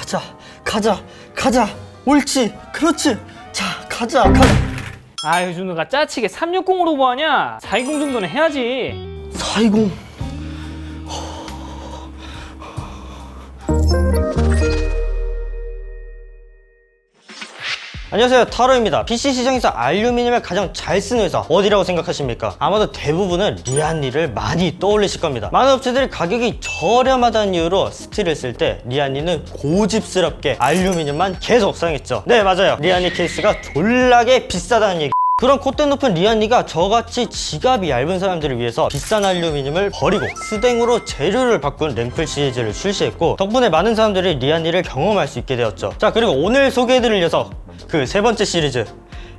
가자. 옳지, 그렇지. 자, 가자. 아유 준우가 짜치게 360으로 뭐하냐? 420 정도는 해야지. 420. 안녕하세요, 타로입니다. PC 시장에서 알루미늄을 가장 잘 쓰는 회사 어디라고 생각하십니까? 아마도 대부분은 리안리를 많이 떠올리실 겁니다. 많은 업체들이 가격이 저렴하다는 이유로 스틸을 쓸 때 리안리는 고집스럽게 알루미늄만 계속 사용했죠. 네, 맞아요. 리안리 케이스가 졸라게 비싸다는 얘기. 그런 콧대 높은 리안리가 저같이 지갑이 얇은 사람들을 위해서 비싼 알루미늄을 버리고 스댕으로 재료를 바꾼 랭쿨 시리즈를 출시했고, 덕분에 많은 사람들이 리안리를 경험할 수 있게 되었죠. 자, 그리고 오늘 소개해드릴 녀석, 그 세 번째 시리즈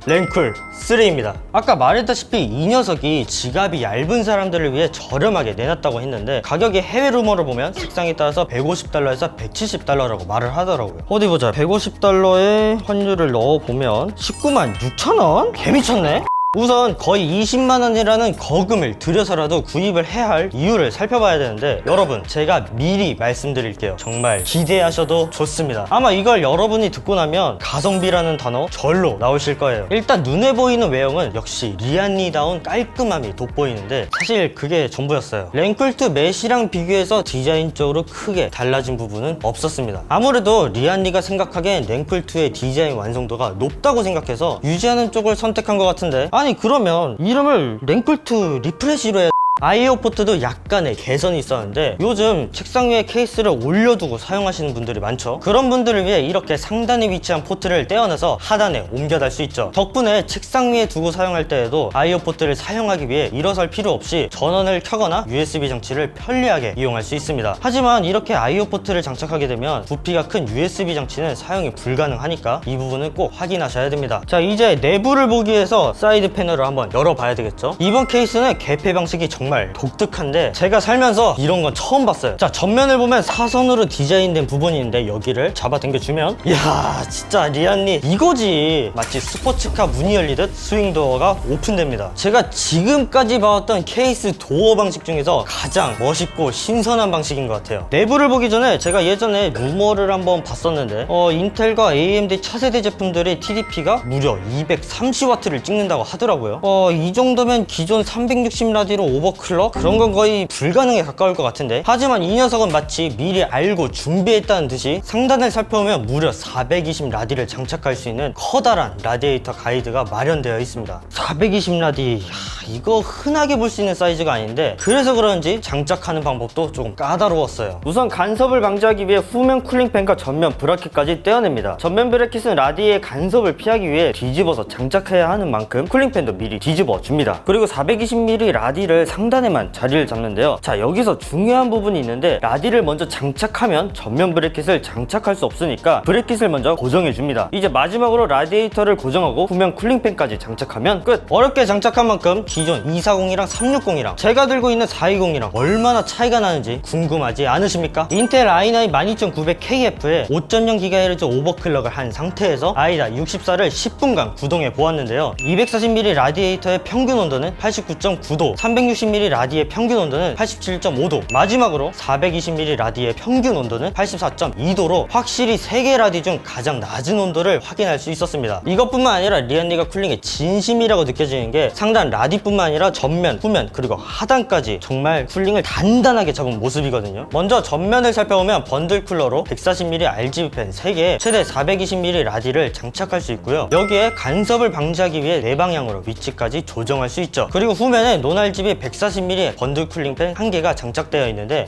랭쿨 3입니다. 아까 말했다시피 이 녀석이 지갑이 얇은 사람들을 위해 저렴하게 내놨다고 했는데, 가격이 해외 루머를 보면 색상에 따라서 $150에서 $170라고 말을 하더라고요. 어디 보자. $150에 환율을 넣어보면 196,000원? 개미쳤네? 우선 거의 20만원이라는 거금을 들여서라도 구입을 해야 할 이유를 살펴봐야 되는데, 여러분, 제가 미리 말씀드릴게요. 정말 기대하셔도 좋습니다. 아마 이걸 여러분이 듣고 나면 가성비라는 단어 절로 나오실 거예요. 일단 눈에 보이는 외형은 역시 리안리다운 깔끔함이 돋보이는데, 사실 그게 전부였어요. 랭쿨2 매시랑 비교해서 디자인적으로 크게 달라진 부분은 없었습니다. 아무래도 리안리가 생각하기엔 랭쿨2의 디자인 완성도가 높다고 생각해서 유지하는 쪽을 선택한 것 같은데, 아니 그러면 이름을 랭쿨2 리프레시로 해야 I/O 포트도 약간의 개선이 있었는데, 요즘 책상 위에 케이스를 올려두고 사용하시는 분들이 많죠. 그런 분들을 위해 이렇게 상단에 위치한 포트를 떼어내서 하단에 옮겨달 수 있죠. 덕분에 책상 위에 두고 사용할 때에도 I/O 포트를 사용하기 위해 일어설 필요 없이 전원을 켜거나 USB 장치를 편리하게 이용할 수 있습니다. 하지만 이렇게 I/O 포트를 장착하게 되면 부피가 큰 USB 장치는 사용이 불가능하니까 이 부분은 꼭 확인하셔야 됩니다. 자, 이제 내부를 보기 위해서 사이드 패널을 한번 열어봐야 되겠죠. 이번 케이스는 개폐 방식이 정말 독특한데, 제가 살면서 이런 건 처음 봤어요. 자, 전면을 보면 사선으로 디자인된 부분이 있는데, 여기를 잡아 당겨주면, 이야, 진짜 리안리 이거지. 마치 스포츠카 문이 열리듯 스윙도어가 오픈됩니다. 제가 지금까지 봐왔던 케이스 도어 방식 중에서 가장 멋있고 신선한 방식인 것 같아요. 내부를 보기 전에 제가 예전에 루머를 한번 봤었는데, 인텔과 AMD 차세대 제품들의 TDP가 무려 230W를 찍는다고 하더라고요. 이 정도면 기존 360라디로 오버클럭? 그런 건 거의 불가능에 가까울 것 같은데, 하지만 이 녀석은 마치 미리 알고 준비했다는 듯이 상단을 살펴보면 무려 420라디를 장착할 수 있는 커다란 라디에이터 가이드가 마련되어 있습니다. 420라디, 이거 흔하게 볼 수 있는 사이즈가 아닌데, 그래서 그런지 장착하는 방법도 조금 까다로웠어요. 우선 간섭을 방지하기 위해 후면 쿨링팬과 전면 브라켓까지 떼어냅니다. 전면 브라켓은 라디의 간섭을 피하기 위해 뒤집어서 장착해야 하는 만큼 쿨링팬도 미리 뒤집어 줍니다. 그리고 420mm 라디를 상단에만 자리를 잡는데요. 자, 여기서 중요한 부분이 있는데, 라디를 먼저 장착하면 전면 브래킷을 장착할 수 없으니까 브래킷을 먼저 고정해 줍니다. 이제 마지막으로 라디에이터를 고정하고 후면 쿨링팬까지 장착하면 끝! 어렵게 장착한 만큼 기존 240이랑 360이랑 제가 들고 있는 420이랑 얼마나 차이가 나는지 궁금하지 않으십니까? 인텔 i9 12900KF에 5.0GHz 오버클럭을 한 상태에서 아이다 64를 10분간 구동해 보았는데요. 240mm 라디에이터의 평균 온도는 89.9도, 360mm 라디의 평균 온도는 87.5도, 마지막으로 420mm 라디의 평균 온도는 84.2도로 확실히 3개 라디 중 가장 낮은 온도를 확인할 수 있었습니다. 이것뿐만 아니라 리안리가 쿨링의 진심이라고 느껴지는 게, 상단 라디뿐만 아니라 전면, 후면, 그리고 하단까지 정말 쿨링을 단단하게 잡은 모습이거든요. 먼저 전면을 살펴보면 번들 쿨러로 140mm RGB 팬 3개에 최대 420mm 라디를 장착할 수 있고요. 여기에 간섭을 방지하기 위해 4방향으로 위치까지 조정할 수 있죠. 그리고 후면에 논RGB 140mm 번들 쿨링팬 1개가 장착되어 있는데,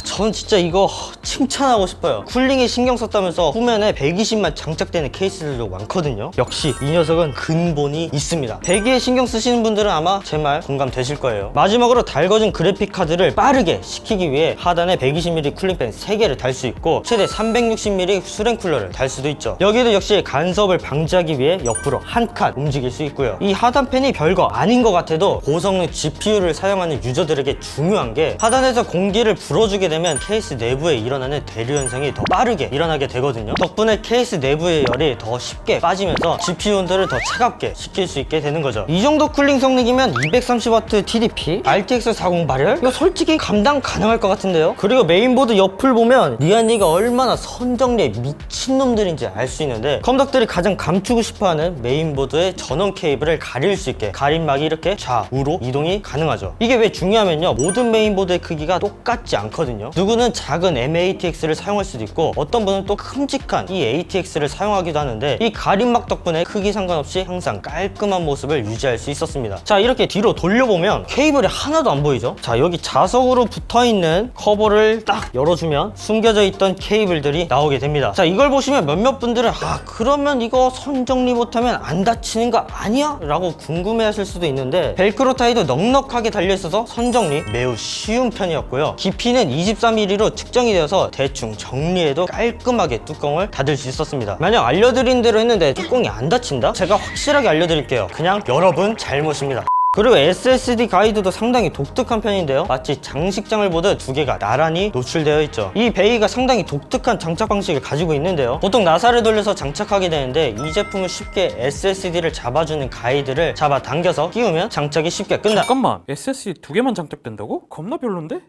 저는 진짜 이거 칭찬하고 싶어요. 쿨링에 신경 썼다면서 후면에 120만 장착되는 케이스들도 많거든요. 역시 이 녀석은 근본이 있습니다. 배기에 신경 쓰시는 분들은 아마 제 말 공감되실 거예요. 마지막으로 달궈진 그래픽 카드를 빠르게 식히기 위해 하단에 120mm 쿨링팬 3개를 달 수 있고, 최대 360mm 수랭 쿨러를 달 수도 있죠. 여기도 역시 간섭을 방지하기 위해 옆으로 한 칸 움직일 수 있고요. 이 하단 팬이 별거 아닌 것 같아도 고성능 GPU를 사용할 사용하는 유저들에게 중요한 게 하단에서 공기를 불어주게 되면 케이스 내부에 일어나는 대류 현상이 더 빠르게 일어나게 되거든요. 덕분에 케이스 내부의 열이 더 쉽게 빠지면서 GPU 온도를 더 차갑게 시킬 수 있게 되는 거죠. 이 정도 쿨링 성능이면 230W TDP, RTX 40 발열? 이거 솔직히 감당 가능할 것 같은데요? 그리고 메인보드 옆을 보면 리안리가 얼마나 선정리에 미친놈들인지 알 수 있는데, 컴덕들이 가장 감추고 싶어하는 메인보드의 전원 케이블을 가릴 수 있게 가림막이 이렇게 좌우로 이동이 가능하죠. 이게 왜 중요하면요, 모든 메인보드의 크기가 똑같지 않거든요. 누구는 작은 MATX를 사용할 수도 있고 어떤 분은 또 큼직한 이 ATX를 사용하기도 하는데, 이 가림막 덕분에 크기 상관없이 항상 깔끔한 모습을 유지할 수 있었습니다. 자, 이렇게 뒤로 돌려보면 케이블이 하나도 안 보이죠. 자, 여기 자석으로 붙어있는 커버를 딱 열어주면 숨겨져 있던 케이블들이 나오게 됩니다. 자, 이걸 보시면 몇몇 분들은 그러면 이거 선정리 못하면 안 다치는 거 아니야? 라고 궁금해하실 수도 있는데, 벨크로 타이도 넉넉하게 달려있어서 선정리 매우 쉬운 편이었고요. 깊이는 23mm로 측정이 되어서 대충 정리해도 깔끔하게 뚜껑을 닫을 수 있었습니다. 만약 알려드린 대로 했는데 뚜껑이 안 닫힌다? 제가 확실하게 알려드릴게요. 그냥 여러분 잘못입니다. 그리고 SSD 가이드도 상당히 독특한 편인데요, 마치 장식장을 보듯 두 개가 나란히 노출되어 있죠. 이 베이가 상당히 독특한 장착 방식을 가지고 있는데요, 보통 나사를 돌려서 장착하게 되는데 이 제품은 쉽게 SSD를 잡아주는 가이드를 잡아당겨서 끼우면 장착이 쉽게 끝나. 잠깐만, SSD 두 개만 장착된다고? 겁나 별론데?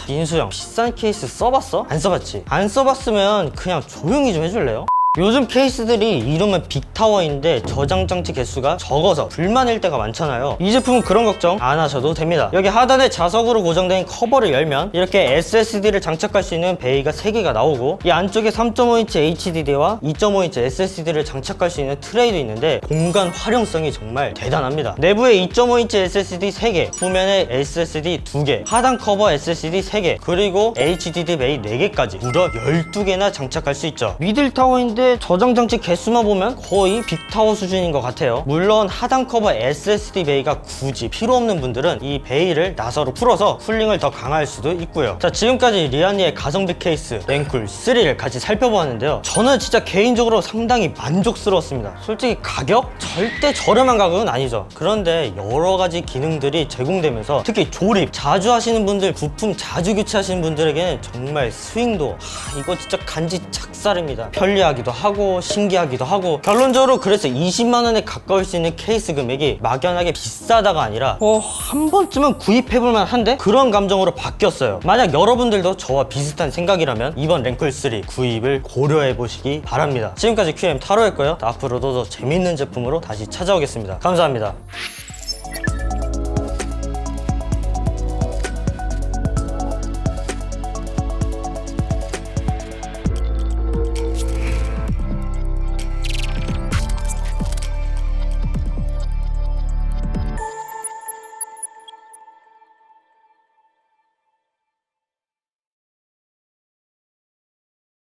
민수형, 비싼 케이스 써봤어? 안 써봤지? 안 써봤으면 그냥 조용히 좀 해줄래요? 요즘 케이스들이 이름은 빅타워인데 저장 장치 개수가 적어서 불만일 때가 많잖아요. 이 제품은 그런 걱정 안 하셔도 됩니다. 여기 하단에 자석으로 고정된 커버를 열면 이렇게 SSD를 장착할 수 있는 베이가 3개가 나오고, 이 안쪽에 3.5인치 HDD와 2.5인치 SSD를 장착할 수 있는 트레이도 있는데 공간 활용성이 정말 대단합니다. 내부에 2.5인치 SSD 3개, 후면에 SSD 2개, 하단 커버 SSD 3개, 그리고 HDD 베이 4개까지 무려 12개나 장착할 수 있죠. 미들타워인데 저장 장치 개수만 보면 거의 빅타워 수준인 것 같아요. 물론 하단 커버 SSD 베이가 굳이 필요 없는 분들은 이 베이를 나사로 풀어서 쿨링을 더 강화할 수도 있고요. 자, 지금까지 리안리의 가성비 케이스 랭쿨 3를 같이 살펴보았는데요, 저는 진짜 개인적으로 상당히 만족스러웠습니다. 솔직히 가격? 절대 저렴한 가격은 아니죠. 그런데 여러 가지 기능들이 제공되면서 특히 조립 자주 하시는 분들, 부품 자주 교체하시는 분들에게는 정말 스윙도 이거 진짜 간지 착살입니다. 편리하기도 하고 신기하기도 하고, 결론적으로 그래서 20만원에 가까울 수 있는 케이스 금액이 막연하게 비싸다가 아니라 한 번쯤은 구입해볼만 한데? 그런 감정으로 바뀌었어요. 만약 여러분들도 저와 비슷한 생각이라면 이번 랭쿨3 구입을 고려해보시기 바랍니다. 지금까지 QM 타로였고요, 앞으로도 더 재밌는 제품으로 다시 찾아오겠습니다. 감사합니다.